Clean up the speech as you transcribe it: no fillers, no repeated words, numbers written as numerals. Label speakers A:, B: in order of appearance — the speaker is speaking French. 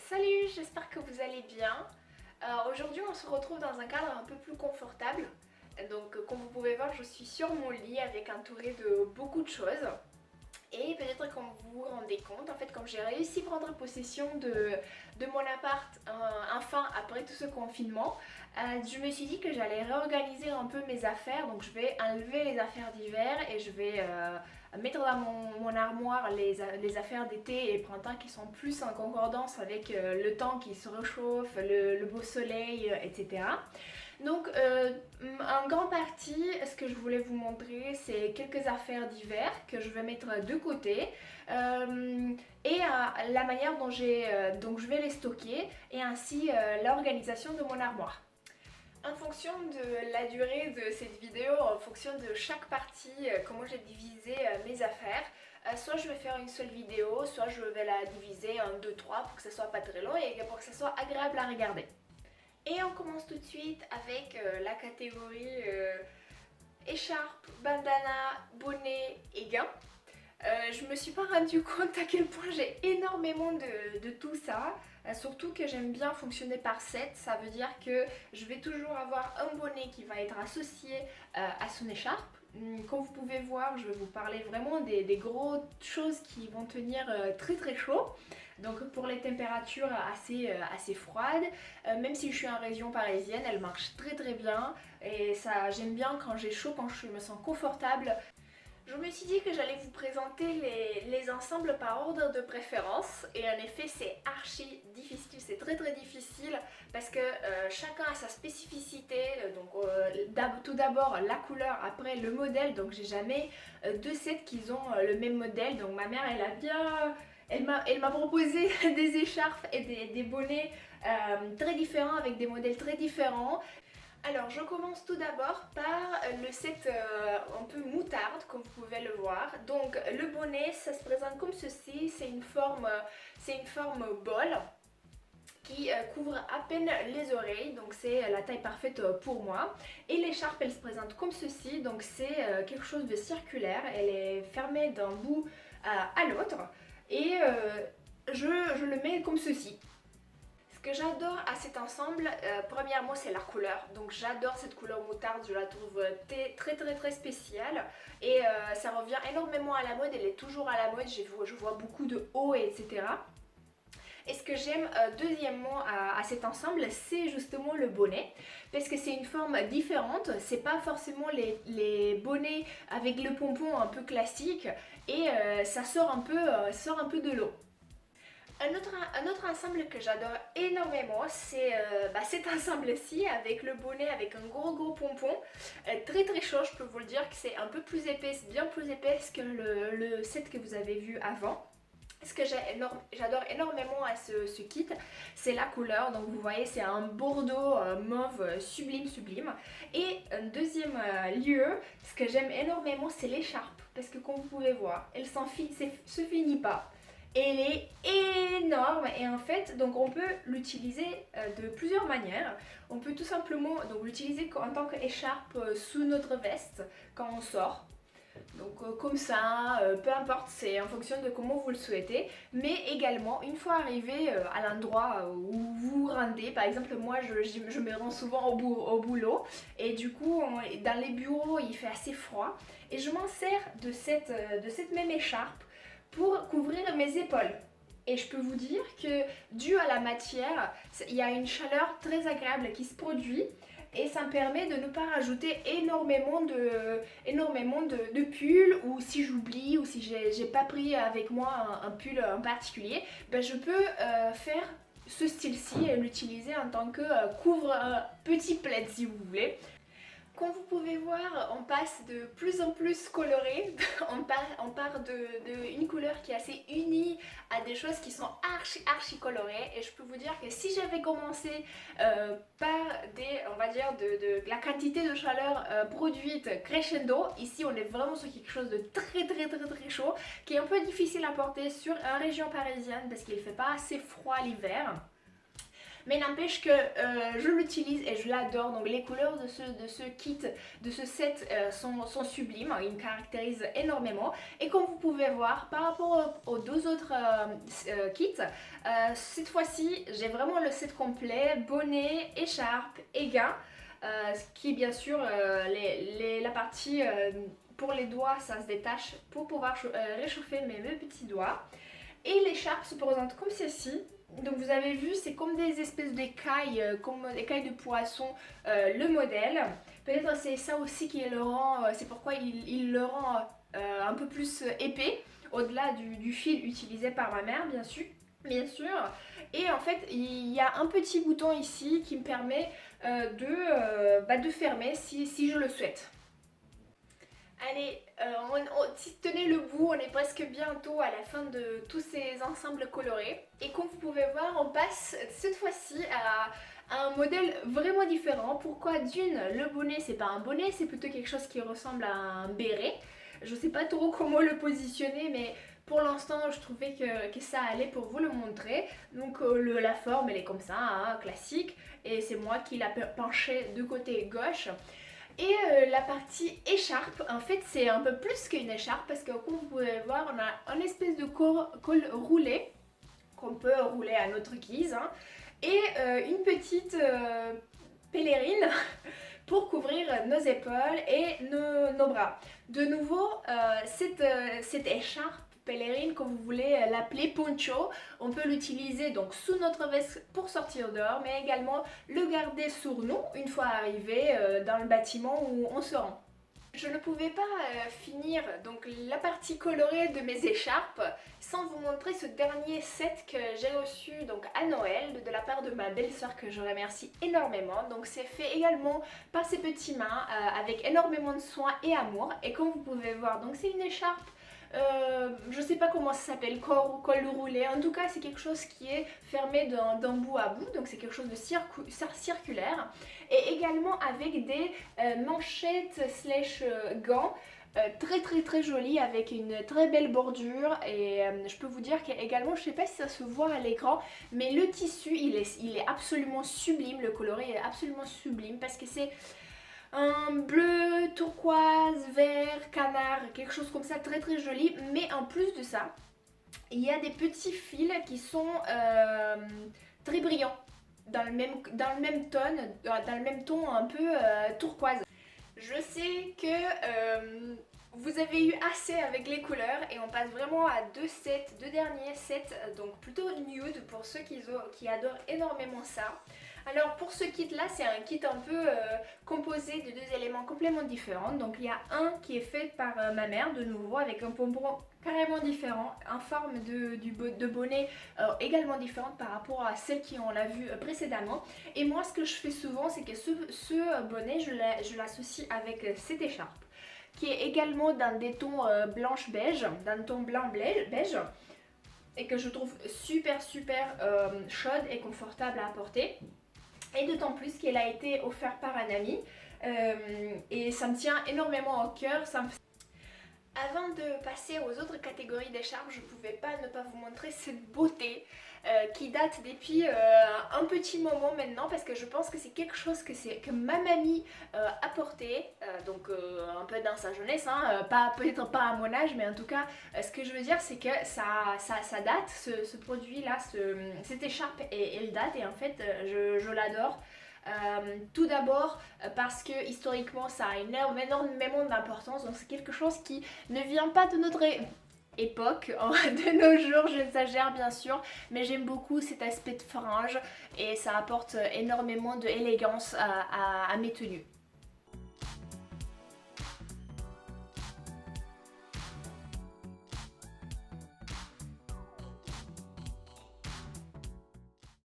A: Salut, j'espère que vous allez bien. Aujourd'hui, on se retrouve dans un cadre un peu plus confortable. Donc, comme vous pouvez voir, je suis sur mon lit avec entourée de beaucoup de choses. Et peut-être comme vous vous rendez compte, en fait, comme j'ai réussi à prendre possession de mon appart enfin après tout ce confinement, je me suis dit que j'allais réorganiser un peu mes affaires. Donc je vais enlever les affaires d'hiver et je vais mettre dans mon armoire les affaires d'été et printemps qui sont plus en concordance avec le temps qui se réchauffe, le beau soleil, etc. Donc, en grande partie, ce que je voulais vous montrer, c'est quelques affaires d'hiver que je vais mettre de côté et la manière dont je vais les stocker et ainsi l'organisation de mon armoire. En fonction de la durée de cette vidéo, en fonction de chaque partie, comment j'ai divisé mes affaires, soit je vais faire une seule vidéo, soit je vais la diviser en 2-3 pour que ce soit pas très long et pour que ce soit agréable à regarder. Et on commence tout de suite avec la catégorie écharpe, bandana, bonnet et gants. Je me suis pas rendu compte à quel point j'ai énormément de tout ça. Surtout que j'aime bien fonctionner par set. Ça veut dire que je vais toujours avoir un bonnet qui va être associé à son écharpe. Comme vous pouvez voir, je vais vous parler vraiment des grosses choses qui vont tenir très très chaud. Donc pour les températures assez froides, même si je suis en région parisienne, elle marche très très bien. Et ça, j'aime bien quand j'ai chaud, quand je me sens confortable. Je me suis dit que j'allais vous présenter les ensembles par ordre de préférence et en effet c'est archi difficile, c'est très très difficile parce que chacun a sa spécificité, tout d'abord la couleur, après le modèle, donc j'ai jamais deux sets qui ont le même modèle, donc ma mère elle m'a proposé des écharpes et des bonnets très différents avec des modèles très différents. Alors je commence tout d'abord par le set un peu moutarde comme vous pouvez le voir. Donc le bonnet ça se présente comme ceci, c'est une forme bol qui couvre à peine les oreilles, donc c'est la taille parfaite pour moi. Et l'écharpe elle se présente comme ceci, donc c'est quelque chose de circulaire, elle est fermée d'un bout à l'autre et je le mets comme ceci. Ce que j'adore à cet ensemble, premièrement c'est la couleur, donc j'adore cette couleur moutarde, je la trouve très très très spéciale et ça revient énormément à la mode, elle est toujours à la mode, je vois beaucoup de hauts etc. Et ce que j'aime deuxièmement à cet ensemble, c'est justement le bonnet, parce que c'est une forme différente, c'est pas forcément les bonnets avec le pompon un peu classique et ça sort un peu de l'eau. Un autre ensemble que j'adore énormément, c'est cet ensemble-ci avec le bonnet avec un gros pompon, très très chaud, je peux vous le dire que c'est un peu plus épaisse, bien plus épaisse que le set que vous avez vu avant. Ce que j'adore énormément à ce kit, c'est la couleur. Donc vous voyez, c'est un bordeaux mauve sublime. Et un deuxième lieu, ce que j'aime énormément, c'est l'écharpe. Parce que comme vous pouvez voir, elle se finit pas. Elle est énorme et en fait donc on peut l'utiliser de plusieurs manières. On peut tout simplement l'utiliser en tant qu'écharpe sous notre veste quand on sort. Donc comme ça, peu importe, c'est en fonction de comment vous le souhaitez. Mais également, une fois arrivé à l'endroit où vous vous rendez, par exemple moi je me rends souvent au boulot et du coup dans les bureaux il fait assez froid et je m'en sers de cette même écharpe pour couvrir mes épaules. Et je peux vous dire que dû à la matière, il y a une chaleur très agréable qui se produit et ça me permet de ne pas rajouter énormément de pulls ou si j'oublie ou si j'ai pas pris avec moi un pull en particulier, ben je peux faire ce style-ci et l'utiliser en tant que couvre petit plaid si vous voulez. Comme vous pouvez voir, on passe de plus en plus coloré, on part de une couleur qui est assez unie à des choses qui sont archi colorées et je peux vous dire que si j'avais commencé par on va dire de la quantité de chaleur produite crescendo, ici on est vraiment sur quelque chose de très chaud qui est un peu difficile à porter sur une région parisienne parce qu'il ne fait pas assez froid l'hiver. mais n'empêche que je l'utilise et je l'adore. Donc les couleurs de ce kit, de ce set sont sublimes, ils me caractérisent énormément. Et comme vous pouvez voir, par rapport aux deux autres kits, cette fois-ci j'ai vraiment le set complet, bonnet, écharpe et gants. Ce qui bien sûr la partie pour les doigts, ça se détache pour pouvoir réchauffer mes petits doigts. Et l'écharpe se présente comme ceci. Donc vous avez vu, c'est comme des espèces d'écailles, comme écailles de poisson, le modèle. Peut-être c'est ça aussi qui le rend, c'est pourquoi il le rend un peu plus épais, au-delà du fil utilisé par ma mère, bien sûr. Et en fait, il y a un petit bouton ici qui me permet de fermer si je le souhaite. Allez, tenez le bout, on est presque bientôt à la fin de tous ces ensembles colorés. Et comme vous pouvez voir, on passe cette fois-ci à un modèle vraiment différent. Pourquoi? D'une, le bonnet, c'est pas un bonnet, c'est plutôt quelque chose qui ressemble à un béret. Je sais pas trop comment le positionner, mais pour l'instant, je trouvais que ça allait pour vous le montrer. Donc la forme, elle est comme ça, hein, classique. Et c'est moi qui l'ai penché de côté gauche. Et la partie écharpe, en fait c'est un peu plus qu'une écharpe parce que comme vous pouvez voir, on a un espèce de col roulé qu'on peut rouler à notre guise, hein, et une petite pèlerine pour couvrir nos épaules et nos bras. De nouveau, cette écharpe pèlerine, comme vous voulez l'appeler, poncho, on peut l'utiliser donc sous notre veste pour sortir dehors, mais également le garder sur nous une fois arrivé dans le bâtiment où on se rend. Je ne pouvais pas finir donc la partie colorée de mes écharpes sans vous montrer ce dernier set que j'ai reçu donc à Noël de la part de ma belle-sœur que je remercie énormément. Donc c'est fait également par ses petites mains avec énormément de soin et amour. Et comme vous pouvez voir, donc c'est une écharpe. Je sais pas comment ça s'appelle, col roulé, en tout cas c'est quelque chose qui est fermé d'un bout à bout, donc c'est quelque chose de circulaire, et également avec des manchettes slash gants très jolies avec une très belle bordure. Et je peux vous dire qu'également, je sais pas si ça se voit à l'écran, mais le tissu il est absolument sublime, le coloré est absolument sublime parce que c'est un bleu, turquoise, vert, canard, quelque chose comme ça, très joli. Mais en plus de ça, il y a des petits fils qui sont très brillants, dans le même ton un peu turquoise. Je sais que vous avez eu assez avec les couleurs et on passe vraiment à deux derniers sets, donc plutôt nude pour ceux qui adorent énormément ça. Alors pour ce kit là, c'est un kit un peu composé de deux éléments complètement différents. Donc il y a un qui est fait par ma mère de nouveau avec un pompon carrément différent, en forme de bonnet également différente par rapport à celle qu'on l'a vu précédemment. Et moi ce que je fais souvent, c'est que ce bonnet je l'associe avec cette écharpe qui est également dans des tons blanche beige, dans le ton blanc beige, et que je trouve super chaude et confortable à porter. Et d'autant plus qu'elle a été offerte par un ami et ça me tient énormément au cœur. Avant de passer aux autres catégories d'écharpes, je ne pouvais pas ne pas vous montrer cette beauté qui date depuis un petit moment maintenant, parce que je pense que c'est quelque chose que ma mamie a porté, donc un peu dans sa jeunesse, hein, peut-être pas à mon âge, mais en tout cas ce que je veux dire c'est que ça date, ce produit là, cette écharpe, elle date, et en fait je l'adore. Tout d'abord parce que historiquement ça a énormément d'importance, donc c'est quelque chose qui ne vient pas de notre époque, de nos jours, j'exagère bien sûr, mais j'aime beaucoup cet aspect de frange et ça apporte énormément d'élégance à mes tenues.